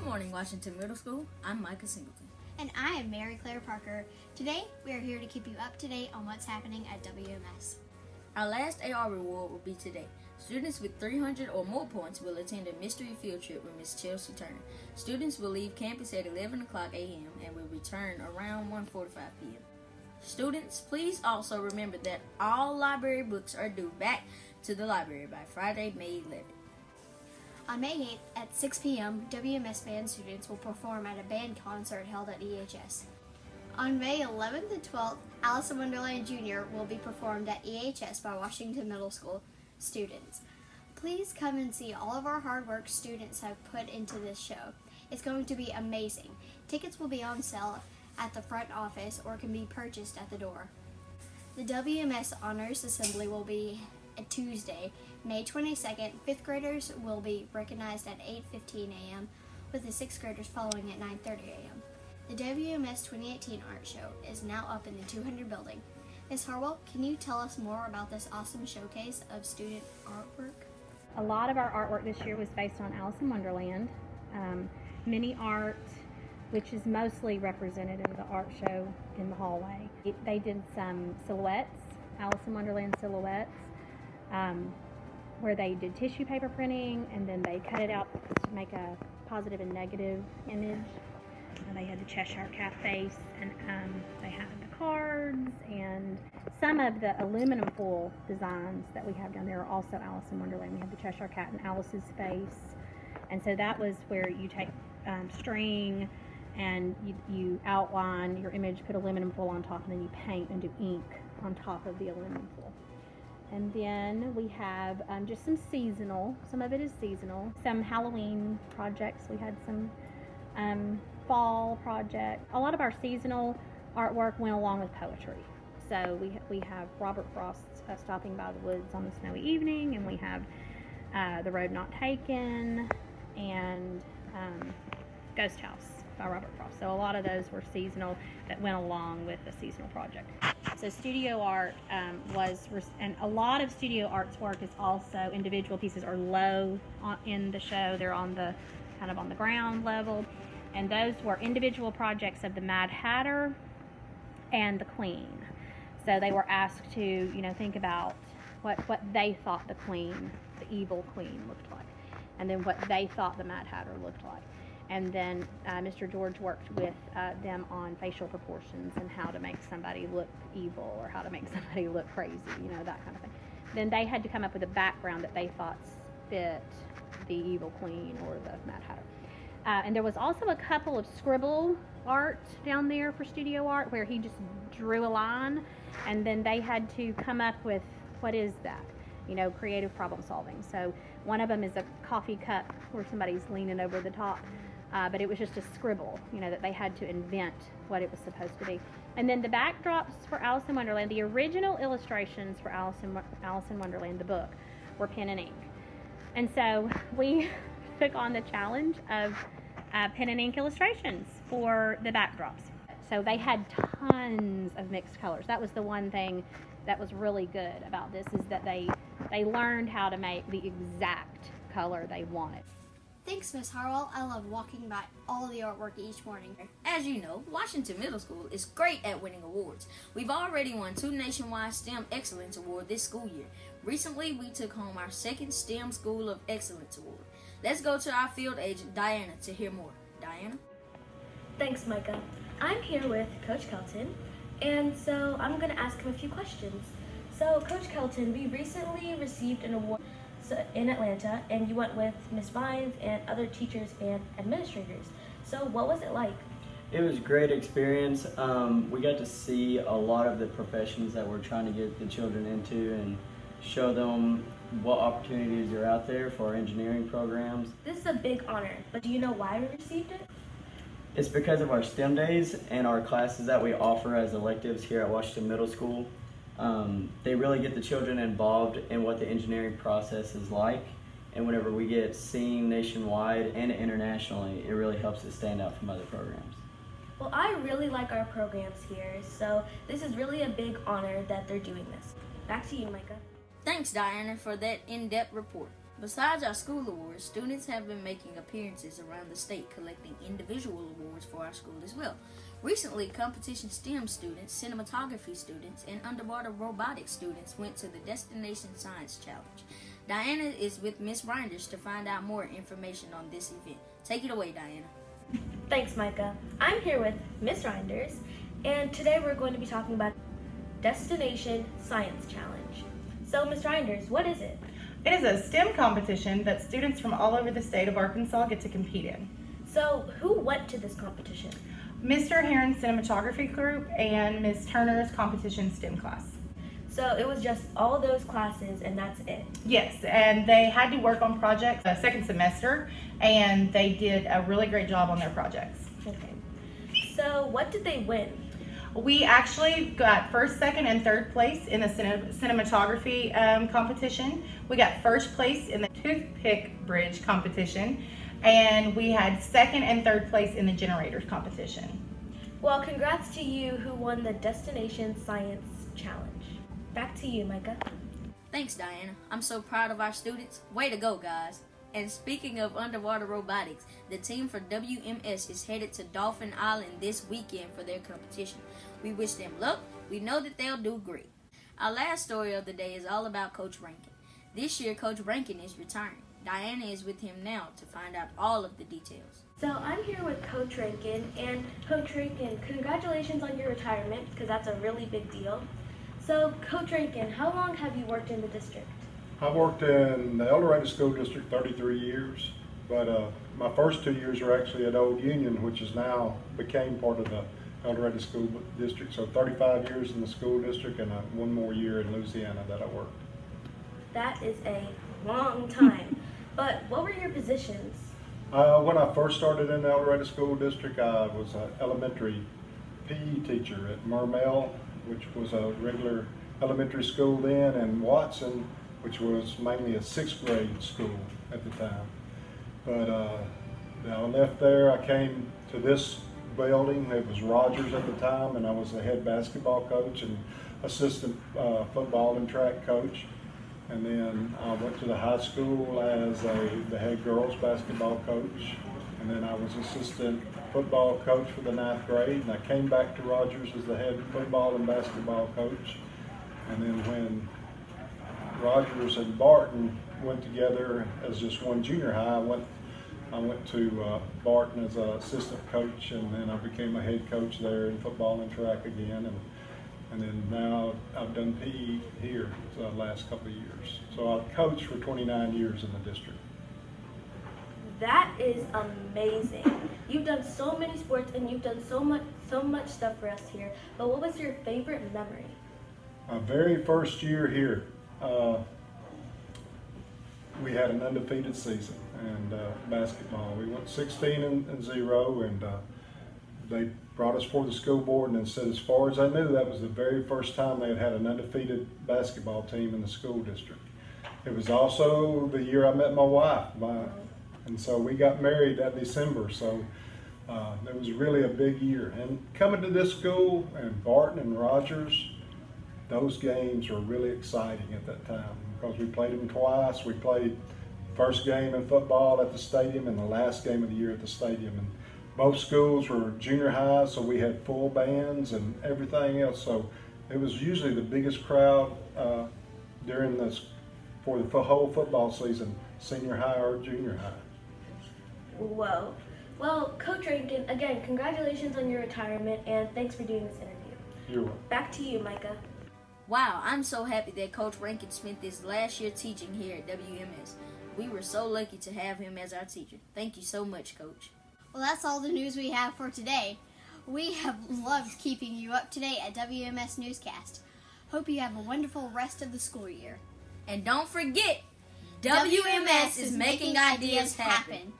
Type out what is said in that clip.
morning, Washington Middle School. I'm Micah Singleton. And I am Mary Claire Parker. Today, we are here to keep you up to date on what's happening at WMS. Our last AR reward will be today. Students with 300 or more points will attend a mystery field trip with Miss Chelsea Turner. Students will leave campus at 11 o'clock a.m. and will return around 1:45 p.m. Students, please also remember that all library books are due back to the library by Friday, May 11th. On May 8th at 6 p.m., WMS band students will perform at a band concert held at EHS. On May 11th and 12th, Alice in Wonderland Jr. will be performed at EHS by Washington Middle School students. Please come and see all of our hard work students have put into this show. It's going to be amazing. Tickets will be on sale at the front office or can be purchased at the door. The WMS Honors Assembly will be Tuesday, May 22nd. 5th graders will be recognized at 8:15 a.m. with the 6th graders following at 9:30 a.m. The WMS 2018 Art Show is now up in the 200 building. Ms. Harwell, can you tell us more about this awesome showcase of student artwork? A lot of our artwork this year was based on Alice in Wonderland. Mini art, which is mostly represented in the art show in the hallway. They did some silhouettes, Alice in Wonderland silhouettes, where they did tissue paper printing and then they cut it out to make a positive and negative image. They had the Cheshire Cat face, and they had the cards, and some of the aluminum foil designs that we have down there are also Alice in Wonderland. We have the Cheshire Cat and Alice's face, and so that was where you take string and you outline your image, put aluminum foil on top, and then you paint and do ink on top of the aluminum foil. And then we have just some seasonal, some of it is seasonal, some Halloween projects. We had some fall project. A lot of our seasonal artwork went along with poetry. So we have Robert Frost stopping by the woods on a snowy evening, and we have The Road Not Taken, and Ghost House by Robert Frost. So a lot of those were seasonal that went along with the seasonal project. So studio art and a lot of studio art's work is also individual pieces are low in the show. They're on the kind of on the ground level. And those were individual projects of the Mad Hatter and the Queen. So they were asked to, think about what they thought the Queen, the evil Queen, looked like, and then what they thought the Mad Hatter looked like. And then Mr. George worked with them on facial proportions and how to make somebody look evil or how to make somebody look crazy, that kind of thing. Then they had to come up with a background that they thought fit the evil Queen or the Mad Hatter. And there was also a couple of scribble art down there for studio art where he just drew a line, and then they had to come up with what is that, creative problem solving. So one of them is a coffee cup where somebody's leaning over the top, but it was just a scribble, that they had to invent what it was supposed to be. And then the backdrops for Alice in Wonderland, the original illustrations for Alice in Wonderland, the book, were pen and ink. And so we took on the challenge of pen and ink illustrations for the backdrops. So they had tons of mixed colors. That was the one thing that was really good about this, is that they learned how to make the exact color they wanted. Thanks, Miss Harwell. I love walking by all the artwork each morning. As you know, Washington Middle School is great at winning awards. We've already won 2 nationwide STEM Excellence Awards this school year. Recently, we took home our 2nd STEM School of Excellence Award. Let's go to our field agent, Diana, to hear more. Diana? Thanks, Micah. I'm here with Coach Kelton, and so I'm going to ask him a few questions. So, Coach Kelton, we recently received an award in Atlanta, and you went with Miss Vines and other teachers and administrators. So, what was it like? It was a great experience. We got to see a lot of the professions that we're trying to get the children into and show them what opportunities are out there for our engineering programs. This is a big honor, but do you know why we received it? It's because of our STEM days and our classes that we offer as electives here at Washington Middle School. They really get the children involved in what the engineering process is like, and whenever we get seen nationwide and internationally, it really helps us stand out from other programs. Well, I really like our programs here, so this is really a big honor that they're doing this. Back to you, Micah. Thanks, Diana, for that in-depth report. Besides our school awards, students have been making appearances around the state collecting individual awards for our school as well. Recently, competition STEM students, cinematography students, and underwater robotics students went to the Destination Science Challenge. Diana is with Miss Reinders to find out more information on this event. Take it away, Diana. Thanks, Micah. I'm here with Miss Reinders, and today we're going to be talking about Destination Science Challenge. So, Miss Reinders, what is it? It is a STEM competition that students from all over the state of Arkansas get to compete in. So, who went to this competition? Mr. Heron's cinematography group and Ms. Turner's competition STEM class. So, it was just all those classes and that's it? Yes, and they had to work on projects the second semester, and they did a really great job on their projects. Okay. So, what did they win? We actually got first, second, and third place in the cinematography competition. We got first place in the toothpick bridge competition, and we had second and third place in the generators competition. Well, congrats to you who won the Destination Science Challenge. Back to you, Micah. Thanks, Diana. I'm so proud of our students. Way to go, guys. And speaking of underwater robotics, the team for WMS is headed to Dolphin Island this weekend for their competition. We wish them luck. We know that they'll do great. Our last story of the day is all about Coach Rankin. This year, Coach Rankin is retiring. Diana is with him now to find out all of the details. So I'm here with Coach Rankin, and Coach Rankin, congratulations on your retirement, because that's a really big deal. So, Coach Rankin, how long have you worked in the district? I've worked in the El Dorado School District 33 years, but my first 2 years were actually at Old Union, which is now became part of the El Dorado School District. So 35 years in the school district and one more year in Louisiana that I worked. That is a long time. But what were your positions? When I first started in the El Dorado School District, I was an elementary PE teacher at Mermell, which was a regular elementary school then, and Watson, which was mainly a 6th grade school at the time. But I left there, I came to this building. It was Rogers at the time, and I was the head basketball coach and assistant football and track coach. And then I went to the high school as the head girls basketball coach. And then I was assistant football coach for the 9th grade. And I came back to Rogers as the head football and basketball coach. And then when Rogers and Barton went together as just one junior high, I went to Barton as an assistant coach, and then I became a head coach there in football and track again. And then now I've done PE here the last couple of years. So I've coached for 29 years in the district. That is amazing. You've done so many sports and you've done so much stuff for us here. But what was your favorite memory? My very first year here, we had an undefeated season in basketball. We went 16-0, and they brought us before the school board and said, as far as I knew, that was the very first time they had had an undefeated basketball team in the school district. It was also the year I met my wife, and so we got married that December, so it was really a big year. And coming to this school, and Barton and Rogers, those games were really exciting at that time because we played them twice. We played first game in football at the stadium and the last game of the year at the stadium. And both schools were junior high, so we had full bands and everything else. So it was usually the biggest crowd during this for the whole football season, senior high or junior high. Whoa. Well, Coach Rankin, again, congratulations on your retirement, and thanks for doing this interview. You're welcome. Back to you, Micah. Wow, I'm so happy that Coach Rankin spent this last year teaching here at WMS. We were so lucky to have him as our teacher. Thank you so much, Coach. Well, that's all the news we have for today. We have loved keeping you up to date at WMS Newscast. Hope you have a wonderful rest of the school year. And don't forget, WMS is making ideas happen.